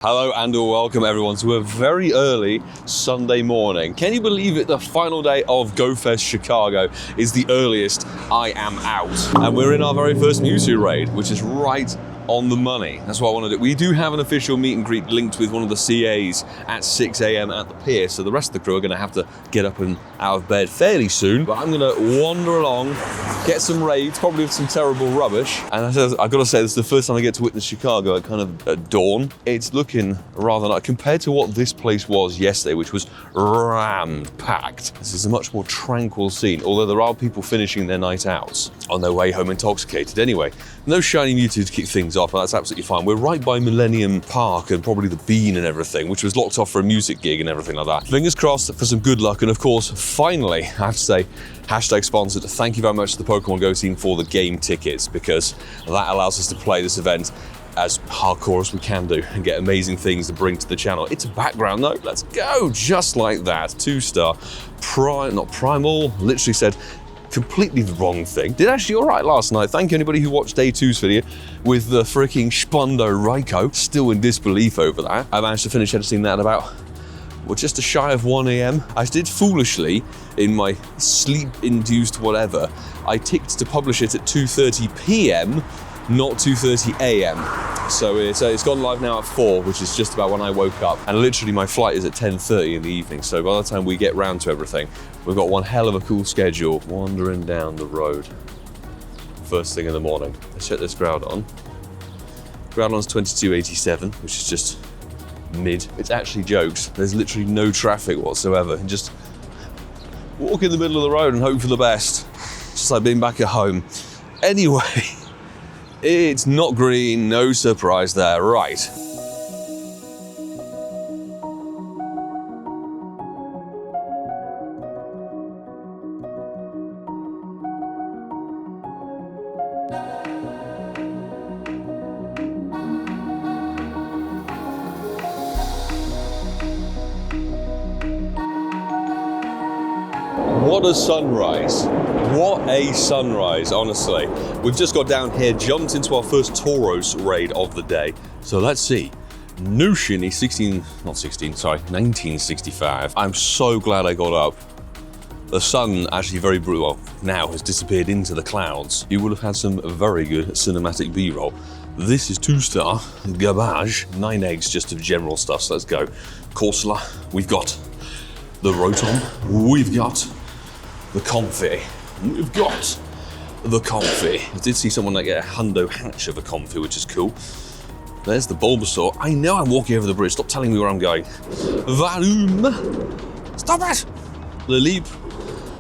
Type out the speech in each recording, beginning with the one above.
Hello and welcome everyone to a very early Sunday morning. Can you believe it? The final day of GO Fest Chicago is the earliest I am out. And we're in our very first Mewtwo raid, which is right on the money. That's what I want to do. We do have an official meet and greet linked with one of the CAs at 6 a.m. at the pier, so the rest of the crew are going to have to get up and out of bed fairly soon. But I'm going to wander along, get some raids, probably with some terrible rubbish. And I've got to say, this is the first time I get to witness Chicago at dawn. It's looking rather nice compared to what this place was yesterday, which was ram-packed. This is a much more tranquil scene, although there are people finishing their night outs on their way home intoxicated. Anyway, no shiny Mewtwo to kick things off, but that's absolutely fine. We're right by Millennium Park and probably the Bean and everything, which was locked off for a music gig and everything like that. Fingers crossed for some good luck, and of course, finally, I have to say, hashtag sponsored, thank you very much to the Pokemon Go team for the game tickets, because that allows us to play this event as hardcore as we can do and get amazing things to bring to the channel. It's a background though, let's go, just like that. 2-star, not primal, literally said completely the wrong thing. Did actually all right last night. Thank you anybody who watched day 2's video with the freaking SHUNDO Raikou. Still in disbelief over that. I managed to finish editing that at about, well, just a shy of 1 a.m. I did foolishly, in my sleep-induced whatever, I ticked to publish it at 2:30 p.m, not 2:30 a.m. So it's gone live now at 4, which is just about when I woke up. And literally my flight is at 10:30 in the evening. So by the time we get round to everything, we've got one hell of a cool schedule wandering down the road. First thing in the morning. Let's check this Groudon. Groudon's 2287, which is just mid. It's actually jokes. There's literally no traffic whatsoever. And just walk in the middle of the road and hope for the best. Just like being back at home. Anyway, it's not green, no surprise there, right. What a sunrise. What a sunrise, honestly. We've just got down here, jumped into our first Tauros raid of the day. So let's see. Nushin 1965. I'm so glad I got up. The sun actually very well now has disappeared into the clouds. You would have had some very good cinematic B-roll. This is 2-star garbage, 9 eggs just of general stuff, so let's go. Corsola, we've got the Rotom, we've got the Comfy. We've got the Comfy. I did see someone get a hundo hatch of a Comfy, which is cool. There's the Bulbasaur. I know I'm walking over the bridge. Stop telling me where I'm going. Varum. Stop it! Lilip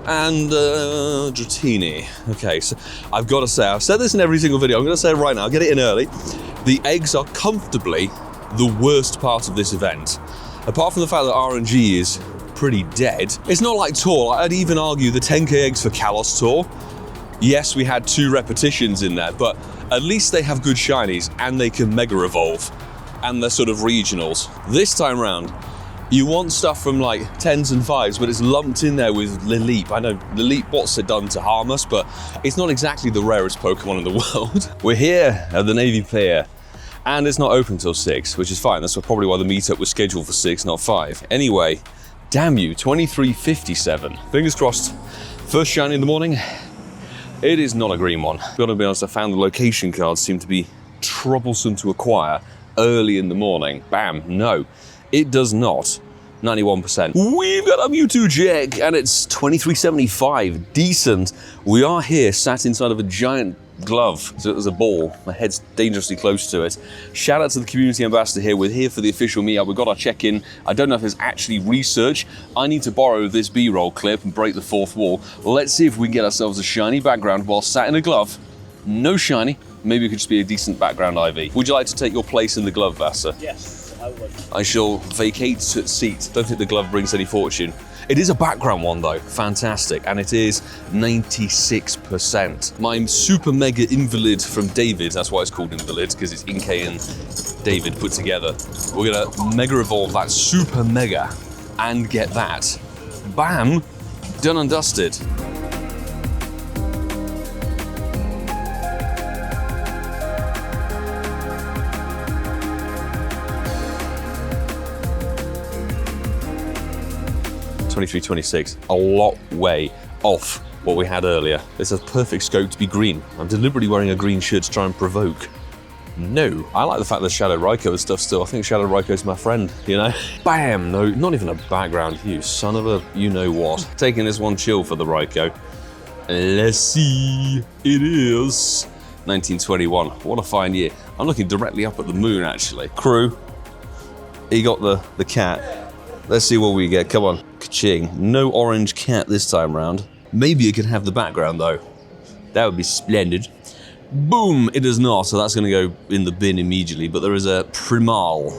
and Dratini. Okay, so I've got to say, I've said this in every single video. I'm going to say it right now. I'll get it in early. The eggs are comfortably the worst part of this event. Apart from the fact that RNG is pretty dead. It's not like Tour. I'd even argue the 10k eggs for Kalos Tour. Yes, we had 2 repetitions in there, but at least they have good shinies and they can Mega Evolve and they're sort of regionals. This time round, you want stuff from like 10s and 5s, but it's lumped in there with Lilip. I know Lilip, what's it done to harm us, but it's not exactly the rarest Pokemon in the world. We're here at the Navy Pier. And it's not open till 6, which is fine. That's probably why the meetup was scheduled for 6, not 5. Anyway, damn you, 2357. Fingers crossed. First shiny in the morning. It is not a green one. Gotta be honest, I found the location cards seem to be troublesome to acquire early in the morning. Bam, no, it does not. 91%. We've got a Mewtwo Jag, and it's 2375. Decent. We are here, sat inside of a giant glove, so it was a ball. My head's dangerously close to it. Shout out to the community ambassador here. We're here for the official meetup. We've got our check-in. I don't know if it's actually research. I need to borrow this B-roll clip and break the 4th wall. Let's see if we can get ourselves a shiny background while sat in a glove. No shiny. Maybe it could just be a decent background IV. Would you like to take your place in the glove, Vassar? Yes, I would. I shall vacate seat. Don't think the glove brings any fortune. It is a background one though, fantastic, and it is 96%. My super mega invalid from David, that's why it's called invalid, because it's Inkay and David put together. We're gonna mega evolve that super mega and get that. Bam, done and dusted. 23, 26, a lot way off what we had earlier. It's a perfect scope to be green. I'm deliberately wearing a green shirt to try and provoke. No. I like the fact that Shadow Raikou and stuff still. I think Shadow Raikou's my friend, you know? Bam! No, not even a background, you son of a you-know-what. Taking this one chill for the Raikou. Let's see. It is 1921. What a fine year. I'm looking directly up at the moon, actually. Crew, he got the cat. Let's see what we get. Come on. Ka-ching. No orange cat this time round. Maybe it could have the background, though. That would be splendid. Boom! It is not, so that's going to go in the bin immediately, but there is a Primal.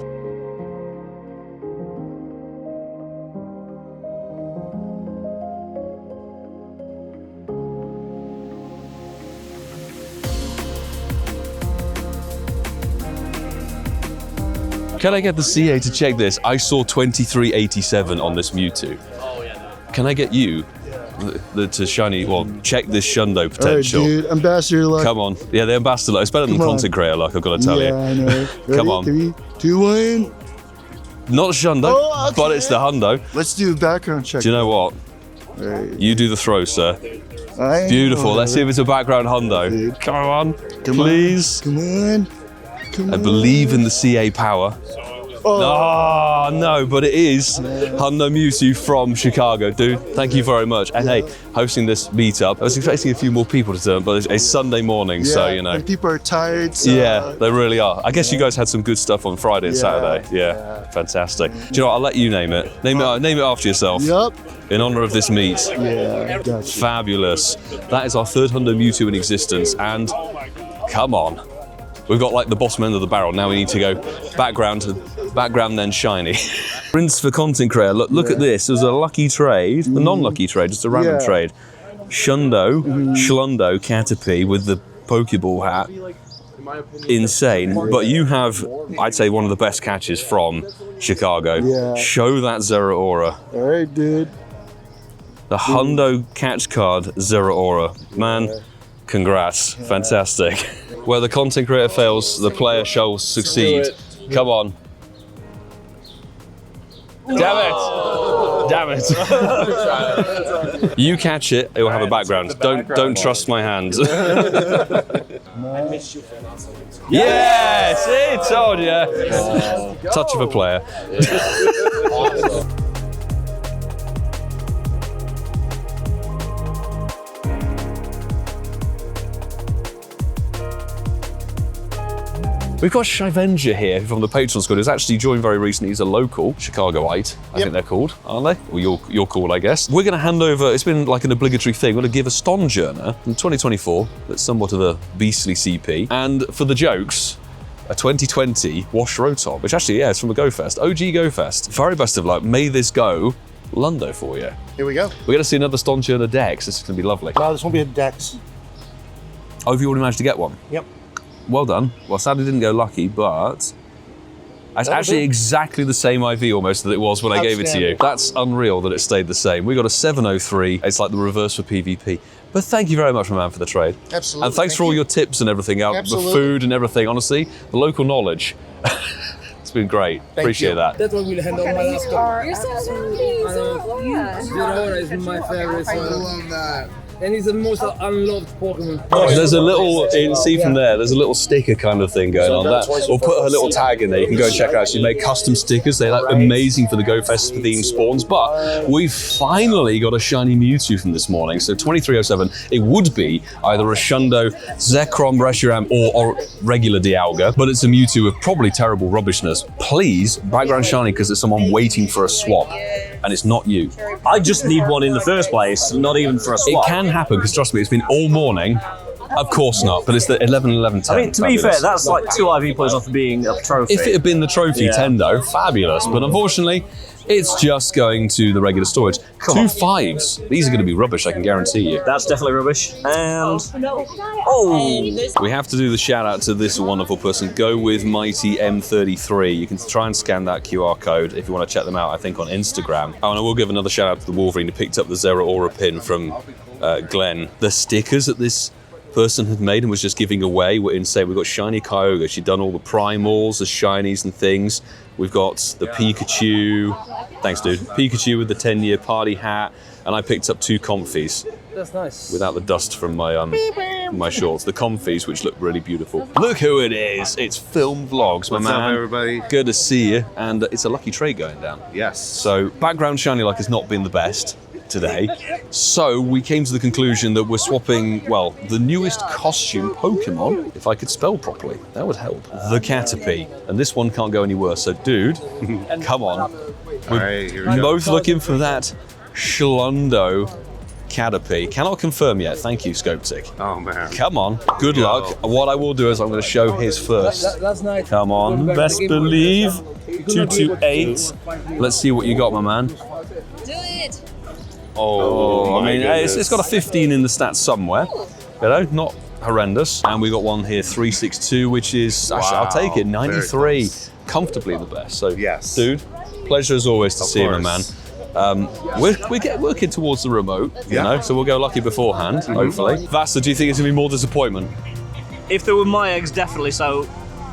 Can I get the CA to check this? I saw 2387 on this Mewtwo. Oh, yeah. Can I get you to shiny, well, check this Shundo potential? All right, dude, Ambassador luck. Come on. Yeah, the Ambassador luck. It's better than Content Creator luck, I've got to tell you. Yeah, I know. Ready? Come on. 3, 2, 1. Not Shundo, Oh, okay. but it's the Hundo. Let's do a background check. Do you know what? Right. You do the throw, sir. I Beautiful. know. Let's see if it's a background Hundo. Dude. Come on, Come please. On. Come on. Come I on. believe in the CA power. Oh, no, but it is Hundo Mewtwo from Chicago, dude. Thank you very much. And hey, hosting this meetup, I was expecting a few more people to turn, but it's Sunday morning, Yeah, so you know. and people are tired. So, Yeah, they really are. I guess you guys had some good stuff on Friday and Saturday. Yeah, fantastic. Do you know what? I'll let you name it. Name it after yourself. Yup. In honor of this meet. Yeah, gotcha. Fabulous. That is our third Hundo Mewtwo in existence, and come on. We've got like the bottom end of the barrel. Now we need to go background then shiny. Prince for Content Creator. Look at this. It was a lucky trade, a non-lucky trade, just a random trade. Shundo, Schlundo, Caterpie with the Pokeball hat. Insane. But you have, I'd say, one of the best catches from Chicago. Yeah. Show that Zeraora. All right, dude. The Hundo catch card Zeraora. Man, congrats. Fantastic. Where the content creator fails, the player shall succeed. Come on. Damn it! Damn it! You catch it, it will have a background. Don't trust my hand. Yes! See, told ya. Touch of a player. We've got Shivenger here from the Patreon squad, who's actually joined very recently. He's a local Chicagoite, I think they're called, aren't they? Well, you're called, I guess. We're going to hand over, it's been like an obligatory thing, we're going to give a Stonjourner in 2024, that's somewhat of a beastly CP, and for the jokes, a 2020 Wash Rotom, which actually, yeah, it's from the GoFest, OG GoFest. Very best of luck, may this go Lundo for you. Here we go. We're going to see another Stonjourner Dex, this is going to be lovely. No, this won't be a Dex. Oh, have you already managed to get one? Yep. Well done. Well, sadly didn't go lucky, but it's actually exactly the same IV almost that it was when I gave it to you. That's unreal that it stayed the same. We got a 703. It's like the reverse for PvP. But thank you very much, my man, for the trade. Absolutely. And thanks for all your tips and everything, the food and everything. Honestly, the local knowledge. It's been great. Appreciate that. That one will handle my last one. You're so happy. Zeraora is my favorite. I love that. And he's the most unloved Pokemon. There's a little, you can see from there, there's a little sticker kind of thing going on. That we'll put her little tag in there. You can go and check her out. She made custom stickers. They're like amazing for the GoFest themed spawns. But we finally got a shiny Mewtwo from this morning. So 2307, it would be either a Shundo, Zekrom, Reshiram, or regular Dialga. But it's a Mewtwo with probably terrible rubbishness. Please, background shiny because there's someone waiting for a swap. And it's not you. I just need one in the first place, not even for a swap. It can happen, because trust me, it's been all morning. Of course not, but it's the 11-11-10. I mean, to be fair, that's like 2 IV points off being a trophy. If it had been the trophy Tendo, fabulous. But unfortunately, it's just going to the regular storage. 2 5s. These are going to be rubbish, I can guarantee you. That's definitely rubbish. And we have to do the shout out to this wonderful person. Go with Mighty M33. You can try and scan that QR code if you want to check them out, I think, on Instagram. Oh, and I will give another shout out to the Wolverine who picked up the Zeraora pin from Glenn. The stickers that this person had made and was just giving away were insane. We've got shiny Kyogre. She'd done all the primals, the shinies and things. We've got the Pikachu. Thanks, dude. Pikachu with the 10-year party hat. And I picked up 2 Comfies. That's nice. Without the dust from my shorts. The Comfies, which look really beautiful. Look who it is. It's Film Vlogs, my What's man. up, everybody? Good to see you. And it's a lucky trade going down. Yes. So background shiny luck has not been the best today. So we came to the conclusion that we're swapping, well, the newest costume Pokemon, if I could spell properly, that would help. The Caterpie. And this one can't go any worse. So dude, come on. All right, here we go. Both looking for that SHUNDO Caterpie. Cannot confirm yet. Thank you, Scoptic. Oh, man. Come on. Good luck. What I will do is I'm going to show his first. That's nice. Come on. Best believe. 228. Let's see what you got, my man. Do it. Oh, I my mean, goodness. it's got a 15 in the stats somewhere. You know, not horrendous. And we got one here, 362, which is, actually, I'll take it, 93. Comfortably the best. So, Yes. dude, pleasure as always to Of see you, my man. course. We're working towards the remote, you Yeah. know, so we'll go lucky beforehand, hopefully. Vasta, do you think it's going to be more disappointment? If there were my eggs, definitely so.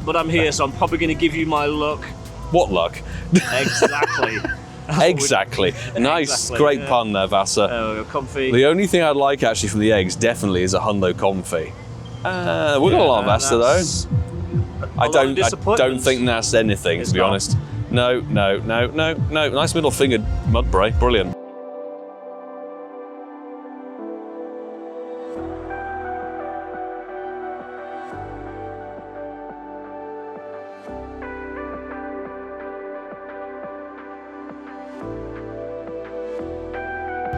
But I'm here, so I'm probably going to give you my luck. What luck? Exactly. Exactly. Nice, Exactly, great yeah. pun there, Vasa. Comfy. The only thing I'd like actually from the eggs definitely is a hundo comfy. We've got a lot of Vasta though. I don't think that's anything, It's to be not. honest. No. Nice middle finger, Mudbray. Brilliant.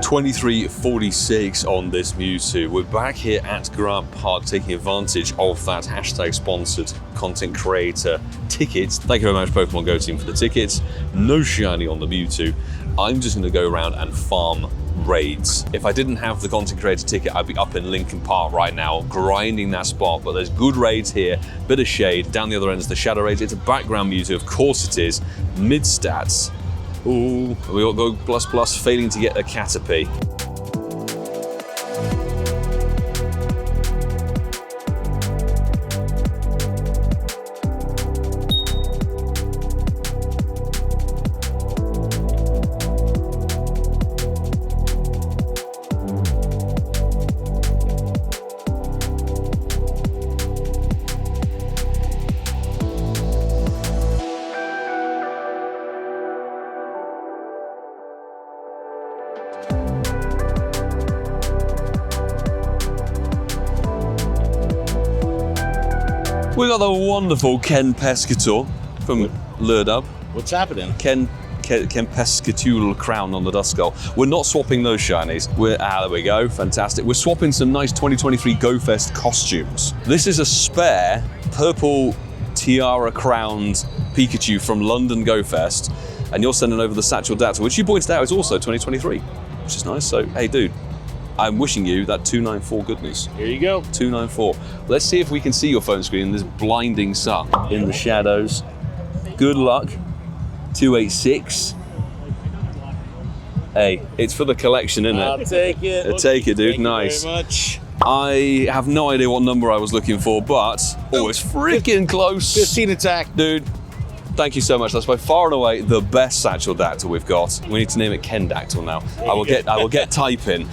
$23.46 on this Mewtwo. We're back here at Grant Park taking advantage of that hashtag sponsored content creator tickets. Thank you very much, Pokemon Go team, for the tickets. No shiny on the Mewtwo. I'm just going to go around and farm raids. If I didn't have the content creator ticket, I'd be up in Lincoln Park right now grinding that spot, but there's good raids here, bit of shade. Down the other end is the shadow raids. It's a background Mewtwo, of course it is. Mid stats. Ooh, we got Go Plus, failing to get a Caterpie. We got the wonderful Ken Pescator from Lurdub. What's happening? Ken Pescatul crown on the Duskull. We're not swapping those shinies. There we go, fantastic. We're swapping some nice 2023 Go Fest costumes. This is a spare purple tiara crowned Pikachu from London Go Fest, and you're sending over the Satchel Data, which you pointed out is also 2023, which is nice. So, hey, dude, I'm wishing you that 294 goodness. Here you go. 294. Let's see if we can see your phone screen in this blinding sun in the shadows. Good luck. 286. Hey, it's for the collection, isn't it? I'll take it. Take it, dude. Thank Nice. you very much. I have no idea what number I was looking for, but it's freaking close. 15 attack. Dude, thank you so much. That's by far and away the best Satchel Dactyl we've got. We need to name it Ken Dactyl now. I will get typing.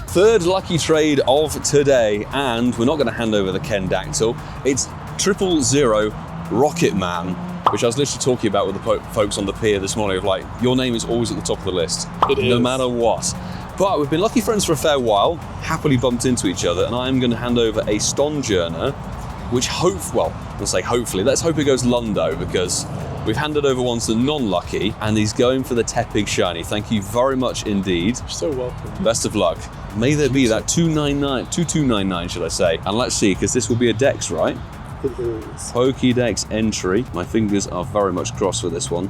Third lucky trade of today, and we're not going to hand over the Ken Dactyl. It's 000 Rocket Man, which I was literally talking about with the folks on the pier this morning. Of like, your name is always at the top of the list, no matter what. But we've been lucky friends for a fair while, happily bumped into each other, and I'm going to hand over a Stonjourner, which hopefully, let's hope it goes Lundo, because we've handed over one to the non-lucky, and he's going for the Tepig Shiny. Thank you very much indeed. You're so welcome. Best of luck. May there be that 2299, should I say. And let's see, because this will be a Dex, right? It is. Pokédex entry. My fingers are very much crossed for this one.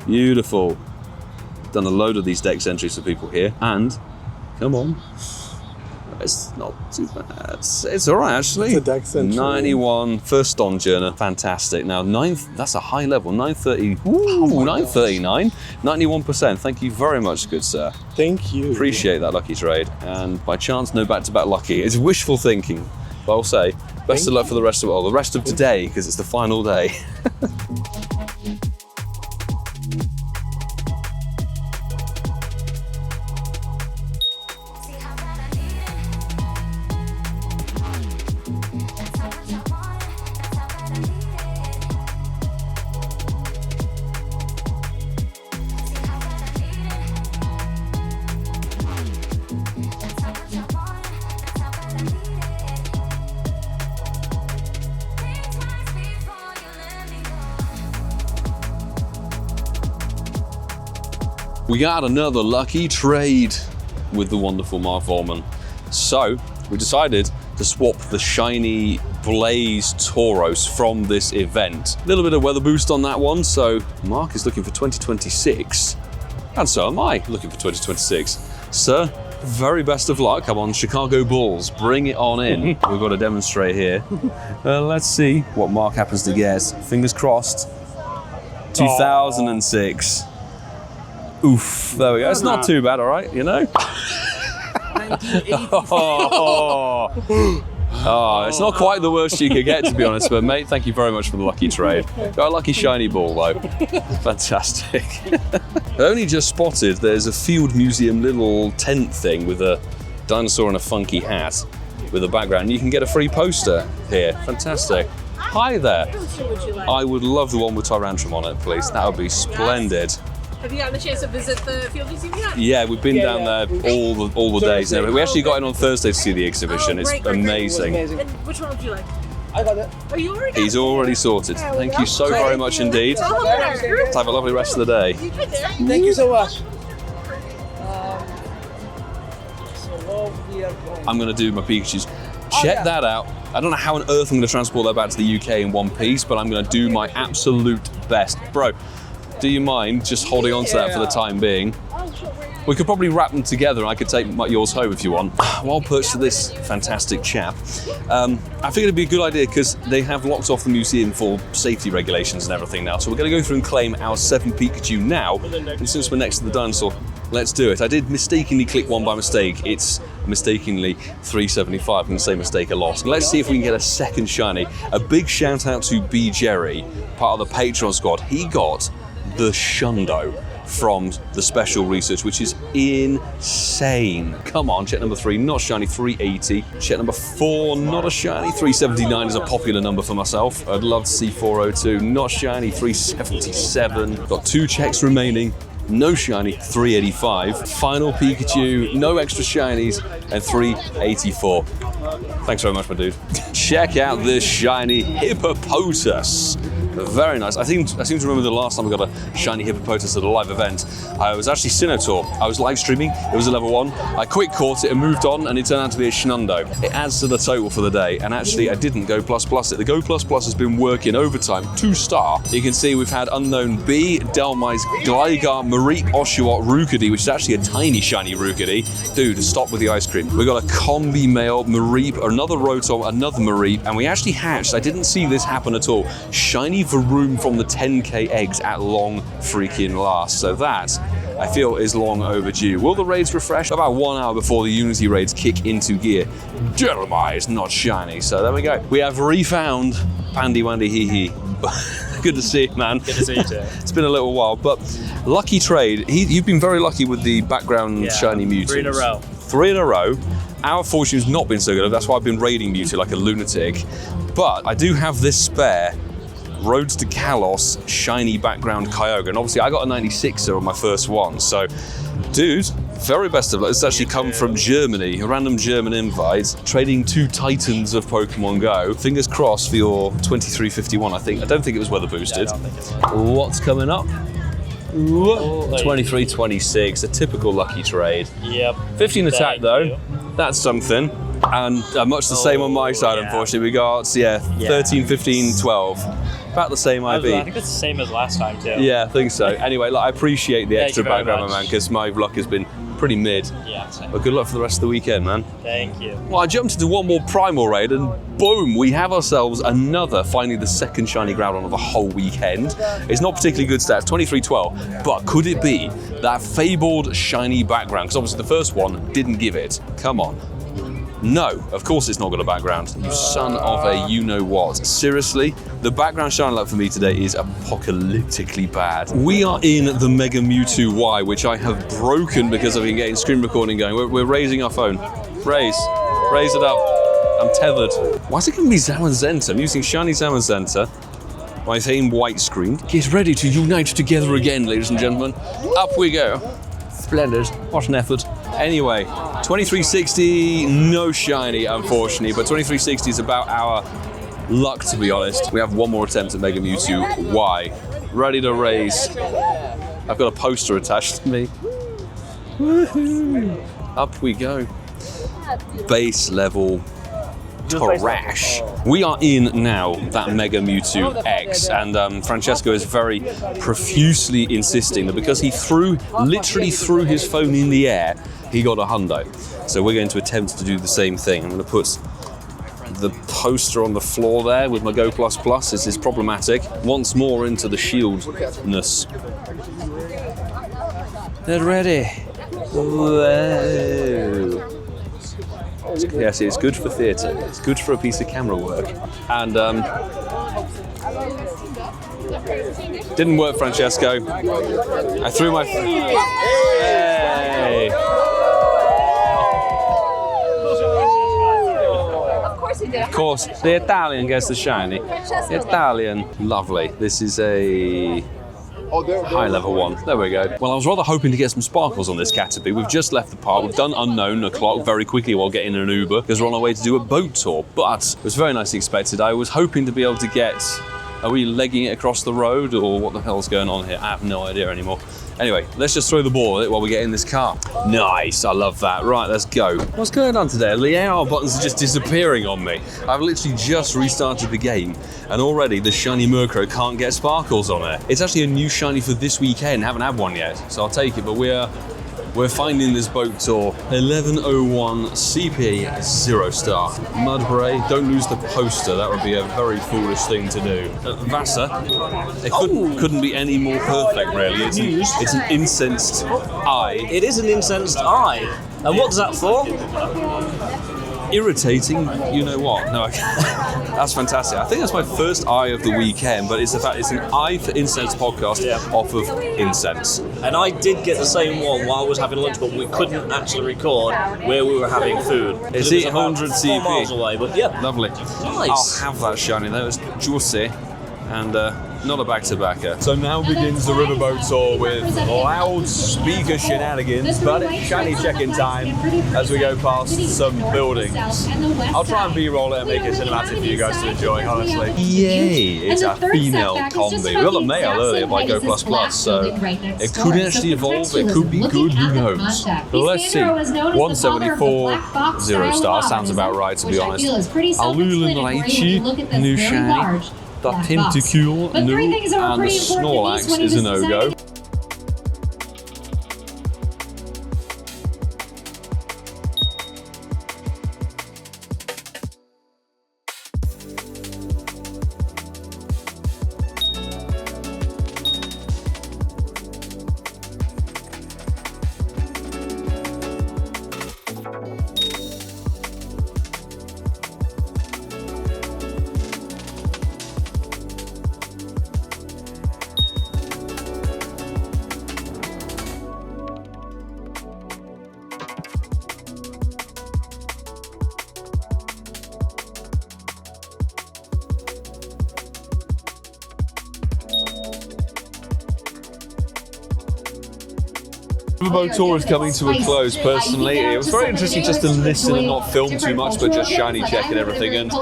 Beautiful. Done a load of these Dex entries for people here. And, come on. It's not too bad. It's all right, actually. It's a Dex entry. 91, first Stonjourner. Fantastic. Now, that's a high level. 930. Ooh, 939. 91%. Thank you very much, good sir. Thank you. Appreciate that lucky trade. And by chance, no back-to-back lucky. It's wishful thinking. But I'll say, best of luck for the rest of today, because it's the final day. We got another lucky trade with the wonderful Mark Volman. So we decided to swap the shiny Blaze Tauros from this event. A little bit of weather boost on that one, so Mark is looking for 2026, and so am I looking for 2026. Sir, very best of luck. Come on, Chicago Bulls, bring it on in. We've got to demonstrate here. Let's see what Mark happens to guess. Fingers crossed. 2006. Oof, there we go. It's not too bad, all right, you know? Oh, it's not quite the worst you could get, to be honest, but mate, thank you very much for the lucky trade. Got a lucky shiny ball, though. Fantastic. I only just spotted there's a Field Museum little tent thing with a dinosaur in a funky hat with a background. You can get a free poster here. Fantastic. Hi there. I would love the one with Tyrantrum on it, please. That would be splendid. Have you gotten the chance to visit the Field Museum yet? Yeah, we've been down there all the days. And we actually got in on Thursday to see the exhibition. Oh, It's great, great, great. amazing. And which one would you like? I got it. Oh, you already got He's already sorted. Thank you so very much indeed. it? Have a lovely rest of the day. Thank you so much. So what we are going. I'm going to do my Pikachus. Check that out. I don't know how on earth I'm going to transport that back to the UK in one piece, but I'm going to do my absolute best. Bro, do you mind just holding on to that for the time being? We could probably wrap them together and I could take yours home if you want. While perched to this fantastic chap, I figured it'd be a good idea because they have locked off the museum for safety regulations and everything now. So we're going to go through and claim our 7 Pikachu now. And since we're next to the dinosaur, let's do it. I did mistakenly click one by mistake. It's mistakenly 375. I'm going to say mistake a lot. Let's see if we can get a second shiny. A big shout out to B. Jerry, part of the Patreon squad. He got the Shundo from the special research, which is insane. Come on, check number 3, not shiny, 380. Check number 4, not a shiny, 379 is a popular number for myself. I'd love to see 402, not shiny, 377. Got 2 checks remaining. No shiny, 385. Final Pikachu, no extra shinies, and 384. Thanks very much, my dude. Check out this shiny Hippopotas. Very nice. I seem to remember the last time we got a shiny Hippopotas at a live event. I was actually Sinnoh. I was live streaming. It was a level 1. I quick caught it and moved on, and it turned out to be a Shundo. It adds to the total for the day. And actually, I didn't go plus it. The Go plus has been working overtime. 2-star. You can see we've had Unknown B, Delmise, Gligar, Mareep, Oshawott, Rookidee, which is actually a tiny shiny Rookidee. Dude, stop with the ice cream. We got a Combi Male, Mareep, another Rotom, another Mareep, and we actually hatched. I didn't see this happen at all. Shiny Varoom from the 10k eggs at long freaking last. So that, I feel, is long overdue. Will the raids refresh? About 1 hour before the Unity raids kick into gear. Jeremiah is not shiny. So there we go. We have refound Pandy Wandy Hee Hee. Good to see you, man. Good to see you too. It's been a little while, but lucky trade. You've been very lucky with the background shiny Mewtwo. 3 in a row. 3 in a row. Our fortune's not been so good. That's why I've been raiding Mewtwo like a lunatic. But I do have this spare Roads to Kalos shiny background Kyogre, and obviously I got a 96er on my first one. So, dude, very best of luck. It's actually come from Germany, a random German invite, trading 2 titans of Pokemon Go. Fingers crossed for your 2351. I don't think it was weather boosted. Yeah, I don't think it was. What's coming up? 2326, a typical lucky trade. Yep. 15 attack Thank though. you. That's something. And much the same on my side, yeah. unfortunately. We got 13, 15, 12. About the same I IB. think it's the same as last time too. Yeah, I think so. Anyway, look, I appreciate the extra you very background, much. man, because my luck has been pretty mid. Yeah, same. But good luck for the rest of the weekend, man. Thank you. Well, I jumped into one more Primal raid and boom, we have ourselves finally the second shiny Groudon of the whole weekend. It's not particularly good stats, 2312, but could it be that fabled shiny background? Because obviously the first one didn't give it. Come on. No, of course it's not got a background. You son of a you-know-what. Seriously? The background shiny luck for me today is apocalyptically bad. We are in the Mega Mewtwo Y, which I have broken because I've been getting screen recording going. We're raising our phone. Raise it up. I'm tethered. Why is it giving me Zamazenta? I'm using shiny Zamazenta. My famed white screen. Get ready to unite together again, ladies and gentlemen. Up we go. Splendid. What an effort. Anyway, 2360, no shiny, unfortunately, but 2360 is about our luck, to be honest. We have one more attempt at Mega Mewtwo Y. Ready to raise. I've got a poster attached to me. Woohoo! Up we go. Base level trash. We are in now that Mega Mewtwo X, and Francesco is very profusely insisting that because he literally threw his phone in the air, he got a hundo. So we're going to attempt to do the same thing. I'm going to put the poster on the floor there with my Go++. This is problematic. Once more into the shieldness. They're ready. Whoa. Yes, it's good for theatre. It's good for a piece of camera work. And didn't work, Francesco. I threw my. Hey. Of course, the Italian gets the shiny. Italian, lovely. This is a high level one. There we go. Well, I was rather hoping to get some sparkles on this Caterpie. We've just left the park. We've done Unknown o'clock very quickly while getting an Uber because we're on our way to do a boat tour. But it was very nicely expected. I was hoping to be able to get. Are we legging it across the road or what the hell's going on here? I have no idea anymore. Anyway, let's just throw the ball at it while we get in this car. Nice, I love that. Right, let's go. What's going on today? The AR buttons are just disappearing on me. I've literally just restarted the game and already the shiny Murkrow can't get sparkles on it. It's actually a new shiny for this weekend. Haven't had one yet, so I'll take it, but we're finding this boat tour. 1101 CP 0 star. Mudbray, don't lose the poster. That would be a very foolish thing to do. Vasa, it couldn't be any more perfect, really. It's an incensed eye. It is an incensed eye. And what's that for? Irritating, you know what? No, that's fantastic. I think that's my first eye of the weekend, but it's the fact it's an eye for incense podcast off of incense. And I did get the same one while I was having lunch, but we couldn't actually record where we were having food. It's 800 CP. 4 miles away, but yeah. Lovely. Nice. I'll have that shiny. That was juicy and not a back-to-backer. So now begins the riverboat tour with loudspeaker shenanigans, but it's shiny check-in time as we go past some buildings. I'll try and B-roll it and make it cinematic for you guys to enjoy, honestly. Yay! It's a female combi. We got the male earlier by Go++, so it could actually evolve, it could be good, who knows? But let's see. 174, 0 star, sounds about right to be honest. Alolan Raichu, new shiny. The Tentacule, no, and the Snorlax is a no-go. The boat tour is coming to a close. Personally, it was very interesting just to listen and not film too much, but just shiny check and everything. And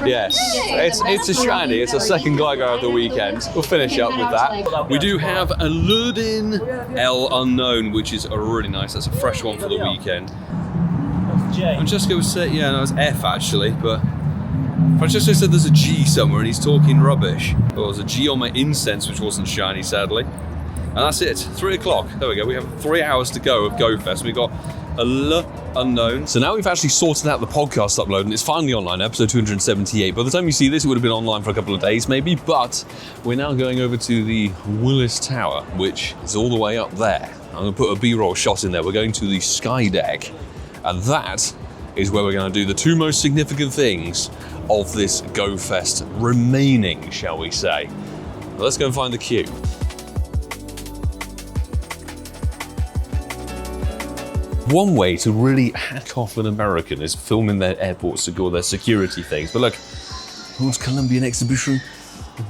yes, it's a shiny. It's a second Gligar of the weekend. We'll finish up with that. We do have a Lurdin L Unknown, which is really nice. That's a fresh one for the weekend. Francesco said, yeah, no, it's F actually, but Francesco said there's a G somewhere and he's talking rubbish. Well, there's a G on my incense, which wasn't shiny, sadly. And that's it, 3 o'clock. There we go, we have 3 hours to go of GoFest. We've got a L Unknown. So now we've actually sorted out the podcast upload and it's finally online, episode 278. By the time you see this, it would have been online for a couple of days maybe, but we're now going over to the Willis Tower, which is all the way up there. I'm gonna put a B-roll shot in there. We're going to the Skydeck, and that is where we're gonna do the 2 most significant things of this GoFest remaining, shall we say. Let's go and find the queue. One way to really hack off an American is filming their airports to go their security things. But look, World's Columbian Exhibition,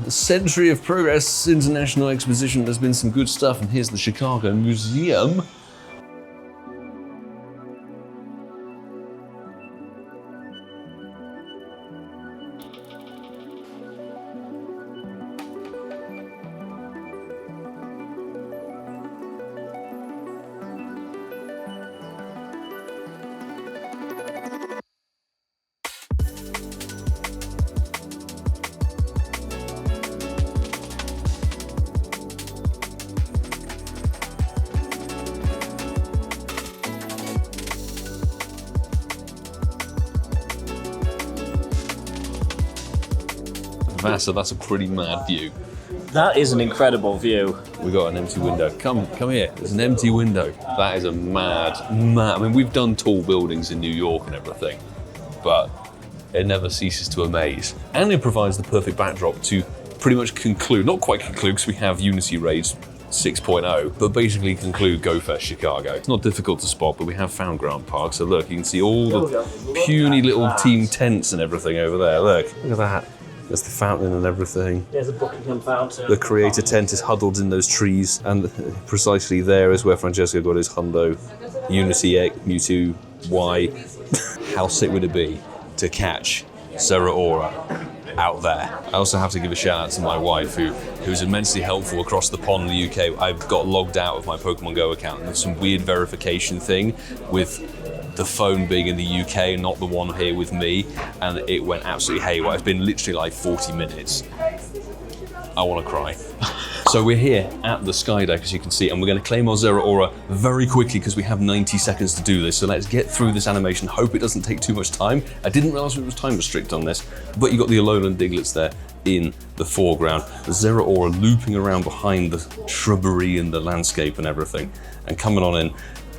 a century of progress, international exposition, there's been some good stuff, and here's the Chicago Museum. That's a pretty mad view. That is an incredible view. We got an empty window. Come here. There's an empty window. That is a mad. I mean, we've done tall buildings in New York and everything, but it never ceases to amaze. And it provides the perfect backdrop to pretty much conclude, not quite conclude because we have Unity Raids 6.0, but basically conclude GO Fest Chicago. It's not difficult to spot, but we have found Grant Park. So look, you can see all the puny little team tents and everything over there. Look at that. There's the fountain and everything. There's a Buckingham fountain. The creator tent is huddled in those trees, and precisely there is where Francesco got his Hundo Unity X Mewtwo Y. How sick would it be to catch Zeraora out there? I also have to give a shout out to my wife, who's immensely helpful across the pond in the UK. I've got logged out of my Pokemon Go account, and there's some weird verification thing with the phone being in the UK and not the one here with me, and it went absolutely haywire. It's been literally like 40 minutes. I want to cry. So we're here at the Skydeck, as you can see, and we're going to claim our Zeraora very quickly because we have 90 seconds to do this. So let's get through this animation. Hope it doesn't take too much time. I didn't realize it was time restrict on this, but you got the Alolan Diglets there in the foreground. The Zeraora looping around behind the shrubbery and the landscape and everything, and coming on in.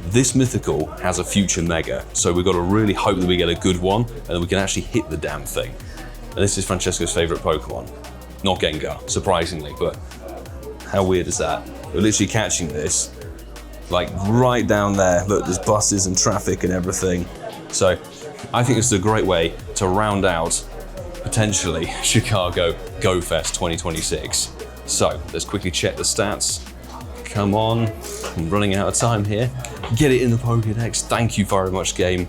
This Mythical has a future Mega, so we've got to really hope that we get a good one and then we can actually hit the damn thing. And this is Francesco's favourite Pokemon. Not Gengar, surprisingly, but how weird is that? We're literally catching this, like right down there. Look, there's buses and traffic and everything. So I think this is a great way to round out, potentially, Chicago GO Fest 2026. So let's quickly check the stats. Come on, I'm running out of time here. Get it in the Pokédex. Thank you very much, game.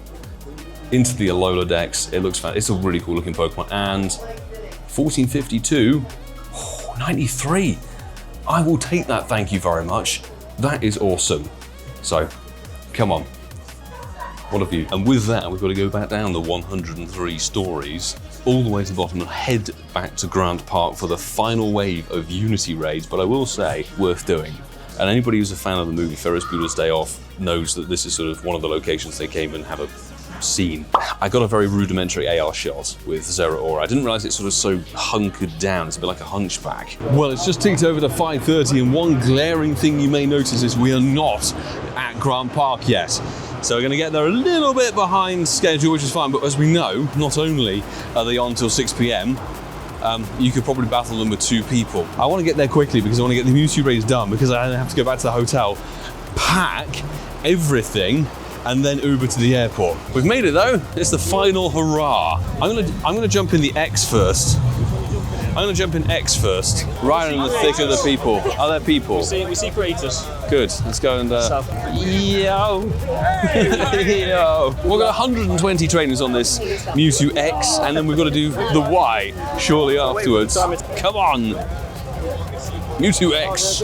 Into the Alola Dex. It looks fun. It's a really cool looking Pokemon. And 1452, 93. I will take that, thank you very much. That is awesome. So, come on. What a view. And with that, we've got to go back down the 103 stories, all the way to the bottom and head back to Grant Park for the final wave of Unity Raids, but I will say, worth doing. And anybody who's a fan of the movie Ferris Bueller's Day Off knows that this is sort of one of the locations they came and have a scene. I got a very rudimentary AR shot with Zeraora. I didn't realize it's sort of so hunkered down. It's a bit like a hunchback. Well, it's just ticked over to 5:30, and one glaring thing you may notice is we are not at Grant Park yet. So we're going to get there a little bit behind schedule, which is fine. But as we know, not only are they on till 6 p.m, you could probably battle them with 2 people. I want to get there quickly because I want to get the Mewtwo raids done, because I have to go back to the hotel, pack everything, and then Uber to the airport. We've made it though. It's the final hurrah. I'm gonna jump in the X first. I'm gonna jump in X first, right in the thick of the people. Are there people? We see creators. Good. Let's go and yo. Yo. We've got 120 trainers on this Mewtwo X, and then we've got to do the Y shortly afterwards. Come on. Mewtwo X.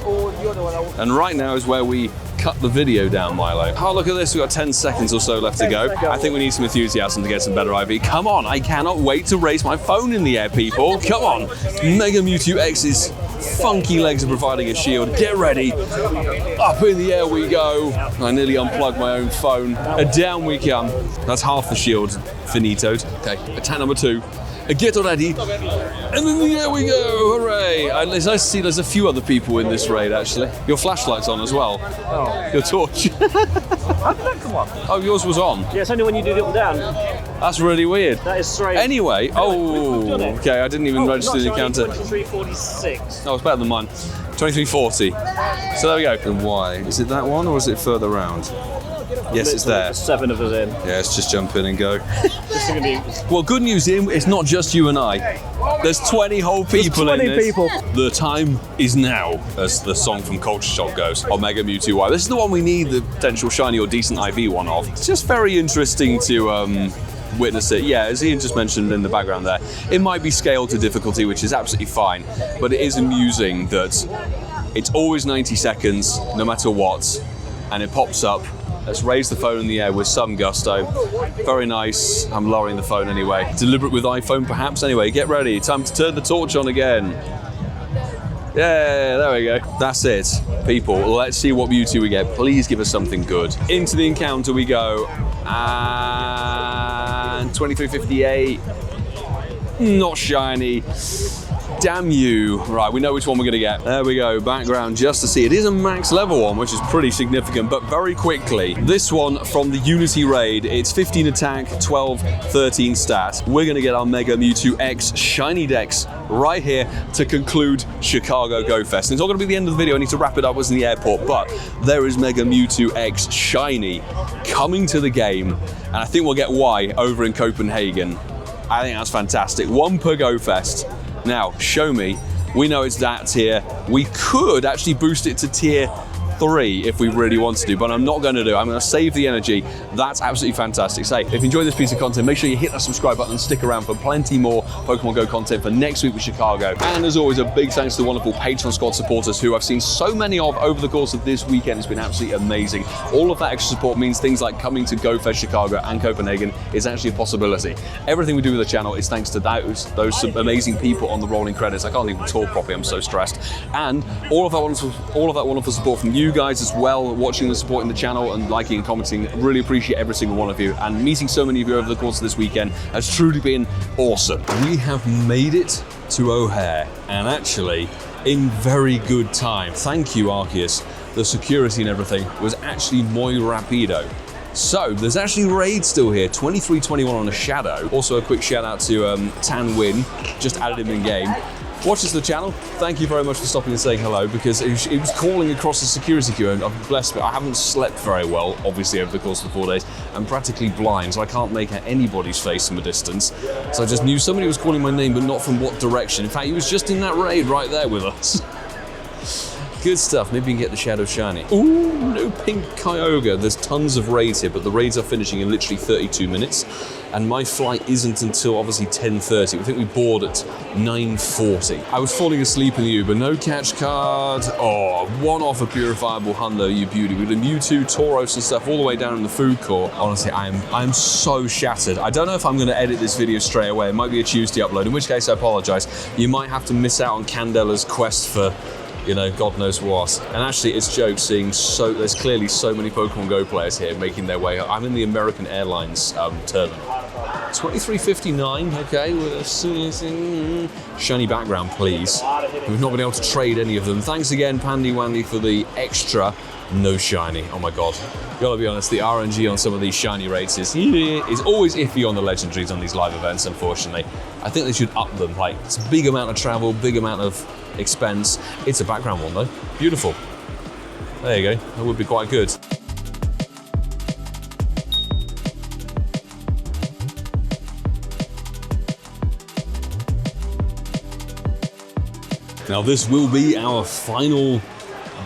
And right now is where we cut the video down, Milo. Oh, look at this. We've got 10 seconds or so left to go. I think we need some enthusiasm to get some better IV. Come on. I cannot wait to raise my phone in the air, people. Come on. Mega Mewtwo X's funky legs are providing a shield. Get ready. Up in the air we go. I nearly unplugged my own phone. And down we come. That's half the shield finitoed. Okay, attack number 2. Get ready, and then there we go, hooray! It's nice to see there's a few other people in this raid, actually. Your flashlight's on as well. Oh. Your torch. How did that come on? Oh, yours was on? Yeah, it's only when you do the up and down. That's really weird. That is strange. Anyway, okay, I didn't even register the encounter. 2346. Oh, it's better than mine. 2340. So there we go. And why? Is it that one, or is it further round? Yes, it's there. There's 7 of us in. Yeah, let's just jump in and go. Well, good news, Ian, it's not just you and I. There's 20 whole people in this. people. The time is now, as the song from Culture Shock goes, on Mega Mewtwo Y. This is the one we need the potential shiny or decent IV one of. It's just very interesting to witness it. Yeah, as Ian just mentioned in the background there, it might be scaled to difficulty, which is absolutely fine, but it is amusing that it's always 90 seconds, no matter what, and it pops up. Let's raise the phone in the air with some gusto. Very nice. I'm lowering the phone anyway. Deliberate with iPhone, perhaps. Anyway, get ready. Time to turn the torch on again. Yeah, there we go. That's it, people. Let's see what Mewtwo we get. Please give us something good. Into the encounter we go. And 2358. Not shiny. damn you. Right, we know which one we're gonna get. There we go, background just to see. It is a max level one, which is pretty significant, but very quickly. This one from the Unity raid, it's 15 attack, 12, 13 stat. We're gonna get our Mega Mewtwo X shiny decks right here to conclude Chicago Go Fest. And it's not gonna be the end of the video, I need to wrap it up, I was in the airport, but there is Mega Mewtwo X shiny coming to the game, and I think we'll get Y over in Copenhagen. I think that's fantastic. One per Go Fest. Now, show me. We know it's that tier. We could actually boost it to tier 3 if we really wanted to, but I'm not going to do it. I'm going to save the energy. That's absolutely fantastic. Say, if you enjoyed this piece of content, make sure you hit that subscribe button and stick around for plenty more Pokemon Go content for next week with Chicago. And as always, a big thanks to the wonderful Patreon squad supporters who I've seen so many of over the course of this weekend. It's been absolutely amazing. All of that extra support means things like coming to GoFest Chicago and Copenhagen is actually a possibility. Everything we do with the channel is thanks to those amazing people on the rolling credits. I can't even talk properly, I'm so stressed. And all of that wonderful support from you guys as well, watching and supporting the channel and liking and commenting. Really appreciate every single one of you, and meeting so many of you over the course of this weekend has truly been awesome. We have made it to O'Hare, and actually in very good time. Thank you, Arceus. The security and everything was actually muy rapido. So there's actually raid still here, 23-21 on a Shadow. Also a quick shout out to Tan Win, just added him in game. Watches the channel, thank you very much for stopping and saying hello, because it was calling across the security queue, and I'm blessed, but I haven't slept very well, obviously, over the course of the 4 days. I'm practically blind, so I can't make out anybody's face from a distance. So I just knew somebody was calling my name, but not from what direction. In fact, he was just in that raid right there with us. Good stuff. Maybe we can get the Shadow Shiny. Ooh, no pink Kyogre. There's tons of raids here, but the raids are finishing in literally 32 minutes. And my flight isn't until obviously 10:30. I think we board at 9:40. I was falling asleep in the Uber. No catch card. Oh, one off a purifiable Hundo, you beauty. With the Mewtwo, Tauros and stuff all the way down in the food court. Honestly, I'm so shattered. I don't know if I'm going to edit this video straight away. It might be a Tuesday upload, in which case I apologize. You might have to miss out on Candela's quest for, you know, God knows what. And actually, it's jokes seeing there's clearly so many Pokemon Go players here making their way. I'm in the American Airlines tournament. 23.59, okay, with shiny background, please. We've not been able to trade any of them. Thanks again, Pandy Wandy, for the extra no shiny. Oh my God. Gotta be honest, the RNG on some of these shiny rates is always iffy on the legendaries on these live events, unfortunately. I think they should up them. Like, it's a big amount of travel, big amount of expense. It's a background one though. Beautiful. There you go. That would be quite good. Now this will be our final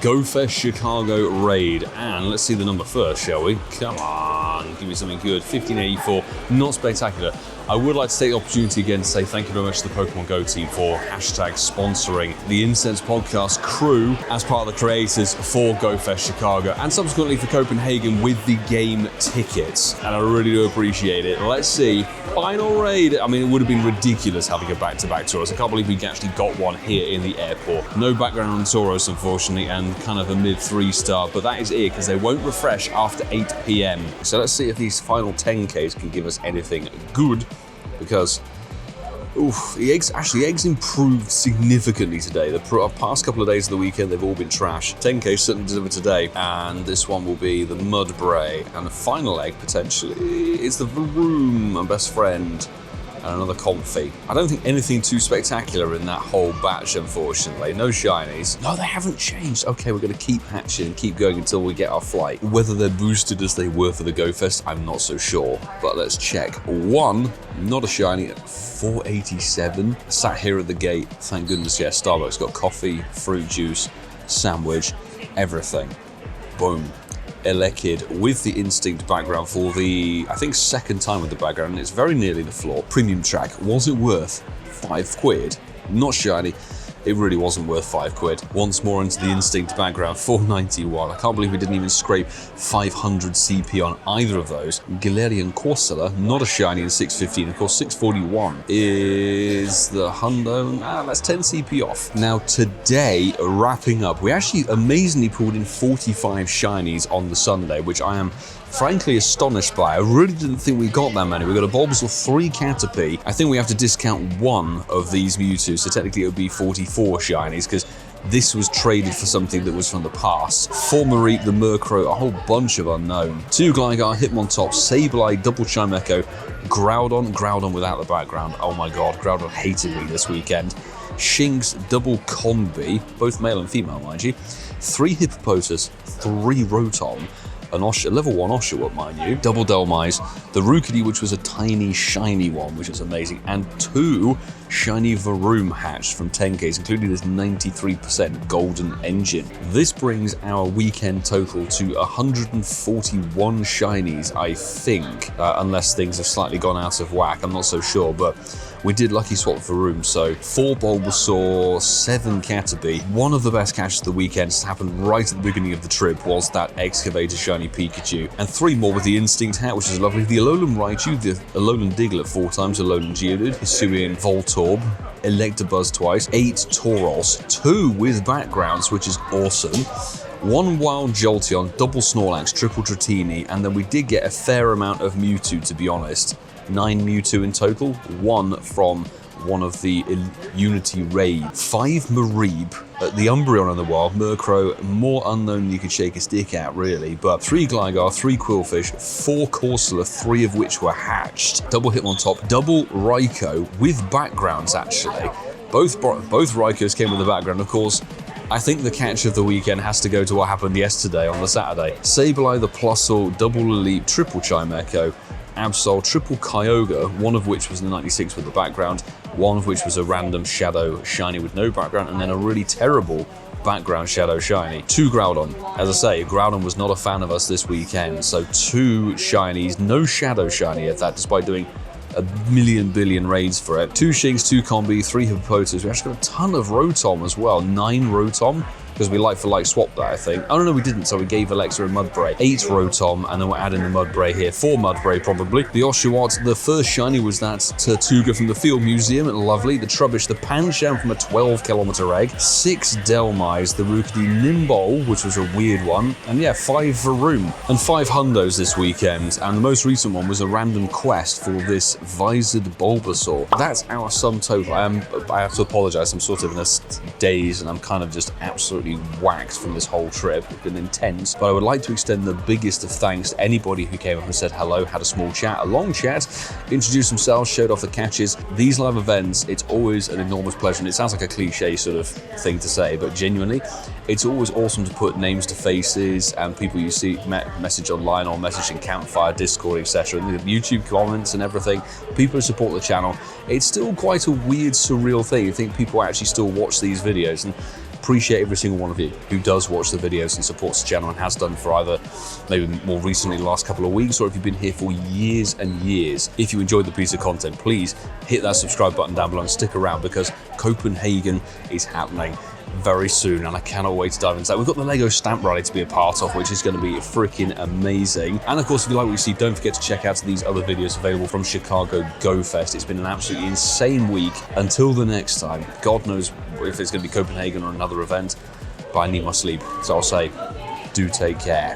GoFest Chicago raid, and let's see the number first, shall we? Come on, give me something good. 1584, not spectacular. I would like to take the opportunity again to say thank you very much to the Pokemon Go team for #sponsoring the Incense Podcast crew as part of the creators for GoFest Chicago, and subsequently for Copenhagen with the game tickets. And I really do appreciate it. Let's see, final raid. I mean, it would have been ridiculous having a back-to-back Tauros. I can't believe we actually got one here in the airport. No background on Tauros, unfortunately, and kind of a mid 3-star, but that is it because they won't refresh after 8 PM. So let's see if these final 10Ks can give us anything good, because the eggs improved significantly today. The past couple of days of the weekend, they've all been trash. 10K certainly delivered today, and this one will be the Mudbray, and the final egg potentially is the Vroom, my best friend, and another Comfy. I don't think anything too spectacular in that whole batch, unfortunately. No shinies. No, they haven't changed. Okay, we're going to keep hatching and keep going until we get our flight. Whether they're boosted as they were for the GoFest, I'm not so sure. But let's check. One, not a shiny, at 487. Sat here at the gate. Thank goodness, yeah, Starbucks got coffee, fruit juice, sandwich, everything. Boom. Elekid with the Instinct background for the, I think, second time with the background, and it's very nearly the floor. Premium track. Was it worth £5? Not shiny. it really wasn't worth £5. Once more into the Instinct background, 491. I can't believe we didn't even scrape 500 CP on either of those. Galarian Corsola, not a shiny in 615. Of course, 641 is the Hundo. That's 10 CP off. Now today, wrapping up, we actually amazingly pulled in 45 shinies on the Sunday, which I am frankly astonished by. I really didn't think we got that many. We got a Bulbasaur, 3 Caterpie. I think we have to discount one of these Mewtwo, so technically it would be 44 shinies, because this was traded for something that was from the past. 4 Mareep, the Murkrow, a whole bunch of unknown. 2 Gligar, Hitmontop, Sableye, Double Chime Echo, Groudon without the background. Oh my god, Groudon hated me this weekend. Shinx, Double Combi, both male and female, mind you. 3 Hippopotas, 3 Rotom, a level 1 Oshawott, mind you, double Delmise, the Rookidee, which was a tiny, shiny one, which is amazing, and 2 shiny Varoom hatched from 10Ks, including this 93% golden engine. This brings our weekend total to 141 shinies, I think, unless things have slightly gone out of whack, I'm not so sure, but we did lucky swap Varoom, so 4 Bulbasaur, 7 Caterpie. One of the best catches of the weekend happened right at the beginning of the trip was that Excavator shiny Pikachu, and 3 more with the Instinct hat, which is lovely. The Alolan Raichu, the Alolan Diglett 4 times, Alolan Geodude, Hisuian Voltorb, Electabuzz twice, 8 Tauros, 2 with backgrounds, which is awesome. 1 Wild Jolteon, double Snorlax, triple Dratini, and then we did get a fair amount of Mewtwo, to be honest. 9 Mewtwo in total, 1 from one of the Unity Raid. 5 Mareep, the Umbreon in the wild, Murkrow, more unknown than you could shake a stick at, really, but 3 Gligar, 3 Quillfish, 4 Corsola, 3 of which were hatched. Double Hitmontop, double Raikou, with backgrounds, actually. Both Raikous came with a background, of course. I think the catch of the weekend has to go to what happened yesterday on the Saturday. Sableye, the Plusle, double Elite, triple Chime Echo, Absol, triple Kyogre, one of which was the 96 with the background, one of which was a random Shadow shiny with no background, and then a really terrible background Shadow shiny. 2 Groudon. As I say, Groudon was not a fan of us this weekend, so 2 shinies, no Shadow shiny at that, despite doing a million billion raids for it. 2 Shinx, 2 Combi, 3 Hippopotas. We actually got a ton of Rotom as well. 9 Rotom, because we like for like swapped that, I think. Oh no, we didn't, so we gave Alexa a Mudbray. 8 Rotom, and then we're adding the Mudbray here. 4 Mudbray, probably. The Oshawott, the first shiny was that Tortuga from the Field Museum, lovely. The Trubbish, the Pancham from a 12-kilometer egg. 6 Delmise, the Rookidee Nimbol, which was a weird one. And yeah, 5 Varoom. And 5 Hundos this weekend, and the most recent one was a random quest for this Visored Bulbasaur. That's our sum total. I have to apologize, I'm sort of in a daze, and I'm kind of just absolutely waxed from this whole trip. It's been intense, but I would like to extend the biggest of thanks to anybody who came up and said hello, had a small chat, a long chat, introduced themselves, showed off the catches. These live events, it's always an enormous pleasure, and it sounds like a cliche sort of thing to say, but genuinely, it's always awesome to put names to faces and people you see message online or message in Campfire, Discord, etc. And the YouTube comments and everything, people who support the channel. It's still quite a weird, surreal thing. I think people actually still watch these videos, and appreciate every single one of you who does watch the videos and supports the channel and has done for either maybe more recently the last couple of weeks, or if you've been here for years and years. If you enjoyed the piece of content, please hit that subscribe button down below and stick around, because Copenhagen is happening very soon, and I cannot wait to dive into that. We've got the Lego Stamp Rally to be a part of, which is going to be freaking amazing. And of course, if you like what you see, don't forget to check out these other videos available from Chicago GO Fest. It's been an absolutely insane week. Until the next time, God knows if it's going to be Copenhagen or another event, but I need my sleep. So I'll say, do take care.